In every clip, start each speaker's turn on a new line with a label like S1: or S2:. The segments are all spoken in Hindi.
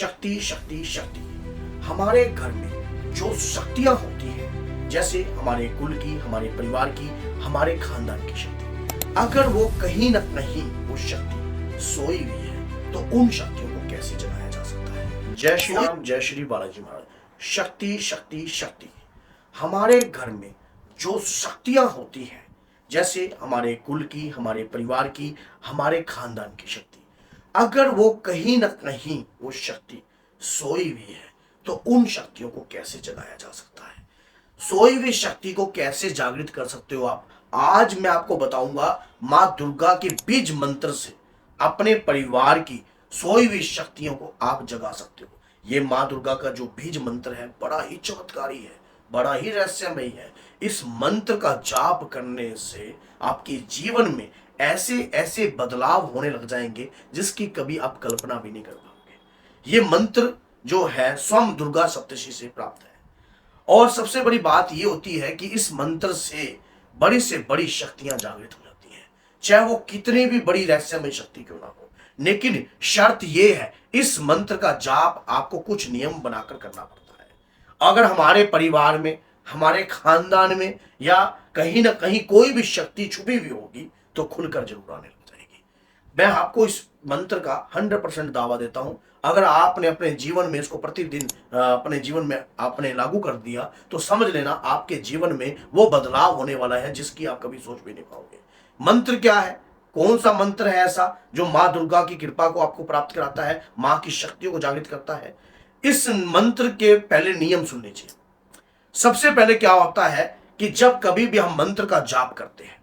S1: शक्ति शक्ति शक्ति। हमारे घर में जो शक्तियां होती हैं, जैसे हमारे कुल की, हमारे परिवार की, हमारे खानदान की शक्ति, अगर वो कहीं ना कहीं वो शक्ति सोई हुई है तो उन शक्तियों को कैसे जगाया जा सकता है। जय श्री राम, जय श्री बालाजी महाराज। शक्ति शक्ति शक्ति। हमारे घर में जो शक्तियां होती हैं, जैसे हमारे कुल की, हमारे परिवार की, हमारे खानदान की शक्ति, अगर वो कहीं ना कहीं वो शक्ति सोई हुई है तो उन शक्तियों को कैसे जगाया जा सकता है। सोई हुई शक्ति को कैसे जागृत कर सकते हो आप, आज मैं आपको बताऊंगा। मां दुर्गा के बीज मंत्र से अपने परिवार की सोई हुई शक्तियों को आप जगा सकते हो। ये मां दुर्गा का जो बीज मंत्र है बड़ा ही चमत्कारी है, बड़ा ही रहस्यमयी है। इस मंत्र का जाप करने से आपके जीवन में ऐसे ऐसे बदलाव होने लग जाएंगे जिसकी कभी आप कल्पना भी नहीं कर पाओगे। ये मंत्र जो है स्वयं दुर्गा सप्तशी से प्राप्त है। और सबसे बड़ी बात ये होती है कि इस मंत्र से बड़ी शक्तियां जागृत हो जाती हैं, चाहे वो कितनी भी बड़ी रहस्यमय शक्ति क्यों ना हो। लेकिन शर्त ये है, इस मंत्र का जाप आपको कुछ नियम बनाकर करना पड़ता है। अगर हमारे परिवार में, हमारे खानदान में या कहीं ना कहीं कोई भी शक्ति छुपी हुई होगी तो खुलकर जरूर आने लग जाएगी। मैं आपको इस मंत्र का 100% दावा देता हूं। अगर आपने अपने जीवन में इसको प्रतिदिन अपने जीवन में आपने लागू कर दिया तो समझ लेना आपके जीवन में वो बदलाव होने वाला है जिसकी आप कभी सोच भी नहीं पाओगे। मंत्र क्या है, कौन सा मंत्र है ऐसा जो मां दुर्गा की कृपा को आपको प्राप्त कराता है, मां की शक्तियों को जागृत करता है। इस मंत्र के पहले नियम सुन लीजिए। सबसे पहले क्या होता है कि जब कभी भी हम मंत्र का जाप करते हैं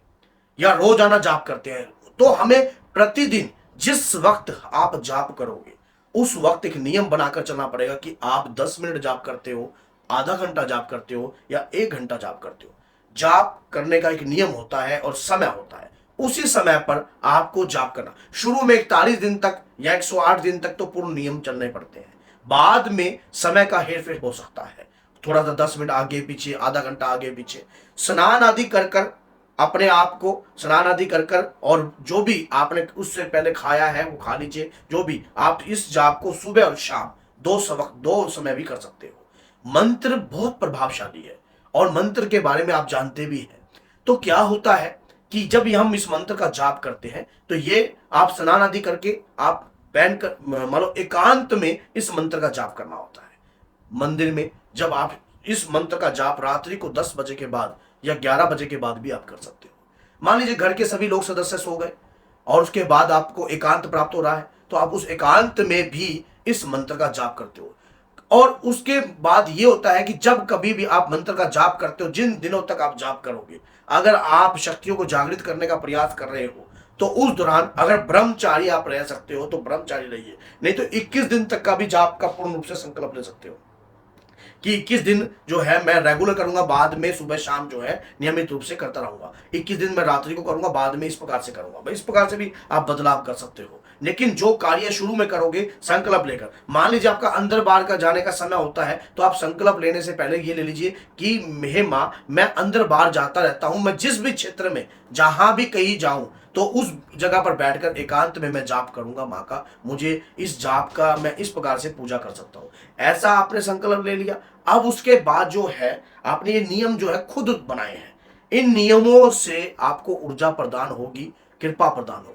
S1: या रोजाना जाप करते हैं तो हमें प्रतिदिन जिस वक्त आप जाप करोगे उस वक्त एक नियम बनाकर चलना पड़ेगा कि आप 10 मिनट जाप करते हो, आधा घंटा जाप करते हो या 1 घंटा जाप करते हो। जाप करने का एक नियम होता है और समय होता है। उसी समय पर आपको जाप करना। शुरू में 41 दिन तक या 108 दिन तक तो पूर्ण नियम चलने पड़ते हैं। बाद में समय का हेरफेर हो सकता है, थोड़ा सा 10 मिनट आगे पीछे, आधा घंटा आगे पीछे। स्नान आदि कर अपने आप को स्नान आदि कर और जो भी आपने उससे पहले खाया है वो खा लीजिए। जो भी आप इस जाप को सुबह और शाम दो समय भी कर सकते हो। मंत्र बहुत प्रभावशाली है और मंत्र के बारे में आप जानते भी हैं। तो क्या होता है कि जब हम इस मंत्र का जाप करते हैं तो ये आप स्नान आदि करके आप बैठ कर मान लो एकांत में इस मंत्र का जाप करना होता है। मंदिर में जब आप इस मंत्र का जाप रात्रि को 10 बजे के बाद या 11 बजे के बाद भी आप कर सकते हो। मान लीजिए घर के सभी लोग सदस्य सो गए और उसके बाद आपको एकांत प्राप्त हो रहा है तो आप उस एकांत में भी इस मंत्र का जाप करते हो। और उसके बाद ये होता है कि जब कभी भी आप मंत्र का जाप करते हो, जिन दिनों तक आप जाप करोगे, अगर आप शक्तियों को जागृत करने का प्रयास कर रहे हो तो उस दौरान अगर ब्रह्मचारी आप रह सकते हो तो ब्रह्मचारी रहिए, नहीं तो 21 दिन तक का भी जाप का पूर्ण रूप से संकल्प ले सकते हो कि 21 दिन जो है मैं रेगुलर करूंगा, बाद में सुबह शाम जो है नियमित रूप से करता रहूंगा। 21 दिन मैं रात्रि को करूंगा, बाद में इस प्रकार से करूंगा। इस प्रकार से भी आप बदलाव कर सकते हो। लेकिन जो कार्य शुरू में करोगे संकल्प लेकर, मान लीजिए आपका अंदर बाहर का जाने का समय होता है तो आप संकल्प लेने से पहले ये ले लीजिए कि हे मां, मैं अंदर बाहर जाता रहता हूं, मैं जिस भी क्षेत्र में जहां भी कहीं जाऊं तो उस जगह पर बैठकर एकांत में मैं जाप करूंगा मां का, मुझे इस जाप का मैं इस प्रकार से पूजा कर सकता हूं। ऐसा आपने संकल्प ले लिया। अब उसके बाद जो है आपने ये नियम जो है खुद बनाए हैं। इन नियमों से आपको ऊर्जा प्रदान होगी, कृपा प्रदान होगी।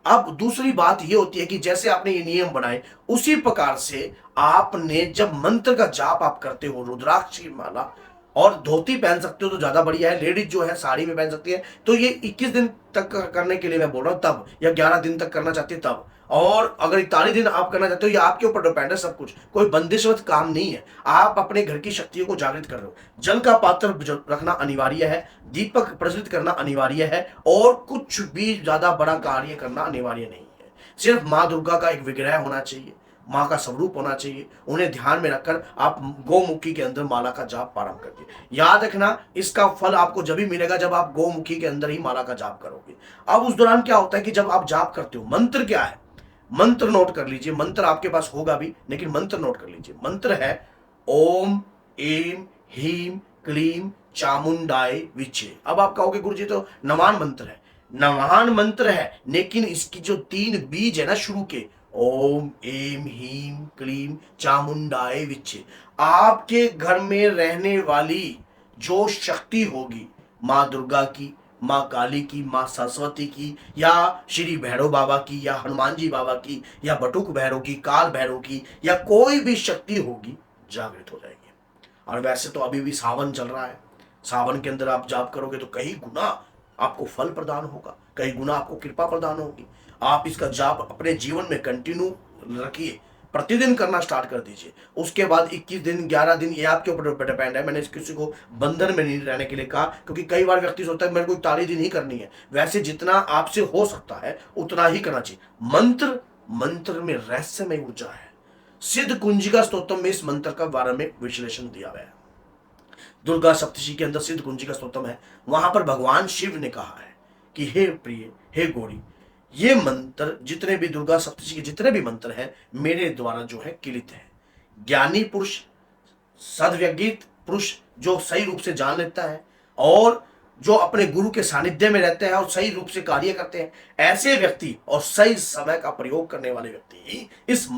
S1: अब दूसरी बात ये होती है कि जैसे आपने ये नियम बनाए उसी प्रकार से आपने जब मंत्र का जाप आप करते हो, रुद्राक्ष की माला और धोती पहन सकते हो तो ज्यादा बढ़िया है। लेडीज जो है साड़ी में पहन सकती है। तो ये 21 दिन तक करने के लिए मैं बोल रहा हूं तब, या 11 दिन तक करना चाहती है तब। और अगर 41 दिन आप करना चाहते हो, ये आपके ऊपर डिपेंड है सब कुछ, कोई बंदिशवत काम नहीं है। आप अपने घर की शक्तियों को जागृत कर रहे हो। जल का पात्र रखना अनिवार्य है, दीपक प्रज्वलित करना अनिवार्य है और कुछ भी ज्यादा बड़ा कार्य करना अनिवार्य नहीं है। सिर्फ माँ दुर्गा का एक विग्रह होना चाहिए, माँ का स्वरूप होना चाहिए। उन्हें ध्यान में रखकर आप गौमुखी के अंदर माला का जाप प्रारंभ करिए। याद रखना, इसका फल आपको जब भी मिलेगा जब आप गौमुखी के अंदर ही माला का जाप करोगे। अब उस दौरान क्या होता है कि जब आप जाप करते हो, मंत्र क्या है, मंत्र नोट कर लीजिए। मंत्र आपके पास होगा भी, लेकिन मंत्र नोट कर लीजिए। मंत्र है ओम एम ह्रीम क्लीम चामुंडाय विचे। अब आप कहोगे गुरुजी तो नवान मंत्र है। नवान मंत्र है, लेकिन इसकी जो 3 बीज है ना शुरू के, ओम एम हीम क्लीम चामुंडाए विच्चे। आपके घर में रहने वाली जो शक्ति होगी, माँ दुर्गा की, माँ काली की, माँ सरस्वती की, या श्री भैरव बाबा की, या हनुमान जी बाबा की, या बटुक भैरव की, काल भैरव की, या कोई भी शक्ति होगी, जागृत हो जाएगी। और वैसे तो अभी भी सावन चल रहा है, सावन के अंदर आप जाप करोगे तो कई गुना आपको फल प्रदान होगा, कई गुना आपको कृपा प्रदान होगी। आप इसका जाप अपने जीवन में कंटिन्यू रखिए, प्रतिदिन करना स्टार्ट कर दीजिए। उसके बाद 21 दिन 11 दिन ये आपके ऊपर डिपेंड है। मैंने किसी को बंधन में नहीं रहने के लिए कहा, क्योंकि कई बार व्यक्ति सोचता है मेरे को 41 दिन ही करनी है। वैसे जितना आपसे हो सकता है उतना ही करना चाहिए। मंत्र में रहस्यमय ऊर्जा है। सिद्ध कुंजिका स्तोत्रम में इस मंत्र का बारे में विश्लेषण दिया गया है। दुर्गा सप्तशती के अंदर सिद्ध कुंजिका स्तोत्रम है, वहां पर भगवान शिव ने कहा है कि हे प्रिय, हे गौरी, ये मंत्र जितने भी दुर्गा सप्तशती के जितने भी मंत्र हैं मेरे द्वारा जो है किलित है। ज्ञानी पुरुष, सद्व्यगित पुरुष जो सही रूप से जान लेता है और जो अपने गुरु के सानिध्य में रहते हैं और सही रूप से कार्य करते हैं, ऐसे व्यक्ति और सही समय का प्रयोग करने वाले व्यक्ति ही इस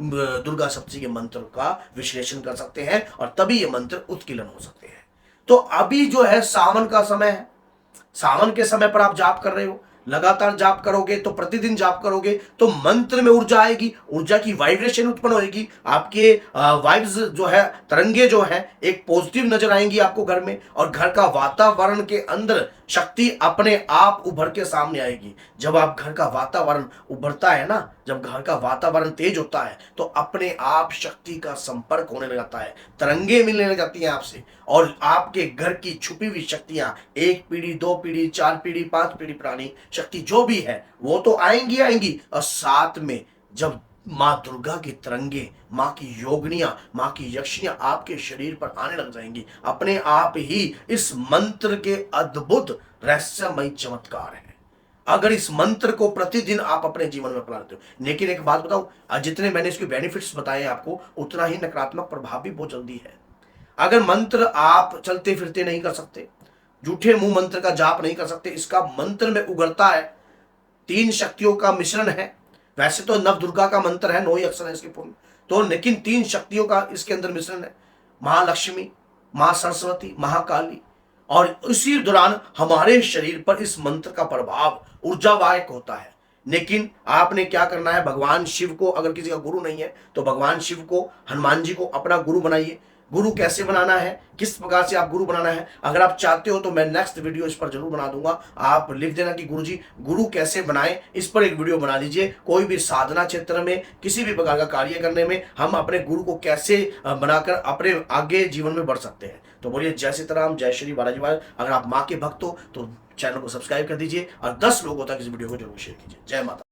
S1: दुर्गा सप्तशती के मंत्र का विश्लेषण कर सकते हैं और तभी ये मंत्र उत्कीर्ण हो सकते हैं। तो अभी जो है सावन का समय है, सावन के समय पर आप जाप कर रहे हो, लगातार जाप करोगे तो प्रतिदिन जाप करोगे तो मंत्र में ऊर्जा आएगी, ऊर्जा की वाइब्रेशन उत्पन्न होगी, आपके वाइब्स जो है, तरंगे जो है एक पॉजिटिव नजर आएंगी आपको घर में, और घर का वातावरण के अंदर शक्ति अपने आप उभर के सामने आएगी। जब आप घर का वातावरण उभरता है ना, जब घर का वातावरण तेज होता है तो अपने आप शक्ति का संपर्क होने लग जाता है, तरंगे मिलने लग जाती हैं आपसे, और आपके घर की छुपी हुई शक्तियां 1 पीढ़ी 2 पीढ़ी 4 पीढ़ी 5 पीढ़ी पुरानी शक्ति जो भी है वो तो आएंगी। और साथ में जब माँ दुर्गा की तरंगे, माँ की योगनियां, माँ की यक्षियां आपके शरीर पर आने लग जाएंगी, अपने आप ही इस मंत्र के अद्भुत रहस्यमय चमत्कार है। अगर इस मंत्र को प्रतिदिन आप अपने जीवन में अपनाते हो। लेकिन एक बात बताऊं, जितने मैंने इसके बेनिफिट्स बताए आपको, उतना ही नकारात्मक प्रभाव भी बहुत जल्दी है। अगर मंत्र आप चलते फिरते नहीं कर सकते, झूठे मुंह मंत्र का जाप नहीं कर सकते, इसका मंत्र में उगरता है 3 शक्तियों का मिश्रण है। वैसे तो नव दुर्गा का मंत्र है, 9 ही अक्षर है इसके पूर्ण, तो लेकिन 3 शक्तियों का इसके अंदर मिश्रण है, महालक्ष्मी, मां सरस्वती, महाकाली। और इसी दौरान हमारे शरीर पर इस मंत्र का प्रभाव ऊर्जावाहक होता है। लेकिन आपने क्या करना है, भगवान शिव को, अगर किसी का गुरु नहीं है तो भगवान शिव को, हनुमान जी को अपना गुरु बनाइए। गुरु कैसे बनाना है, किस प्रकार से आप गुरु बनाना है, अगर आप चाहते हो तो मैं नेक्स्ट वीडियो इस पर जरूर बना दूंगा। आप लिख देना कि गुरुजी गुरु कैसे बनाएं, इस पर एक वीडियो बना लीजिए। कोई भी साधना क्षेत्र में, किसी भी प्रकार का कार्य करने में हम अपने गुरु को कैसे बनाकर अपने आगे जीवन में बढ़ सकते हैं। तो बोलिए जय सीताराम, जय श्री बालाजी महाराज। अगर आप माँ के भक्त हो तो चैनल को सब्सक्राइब कर दीजिए और 10 लोगों तक इस वीडियो को जरूर शेयर कीजिए। जय माता।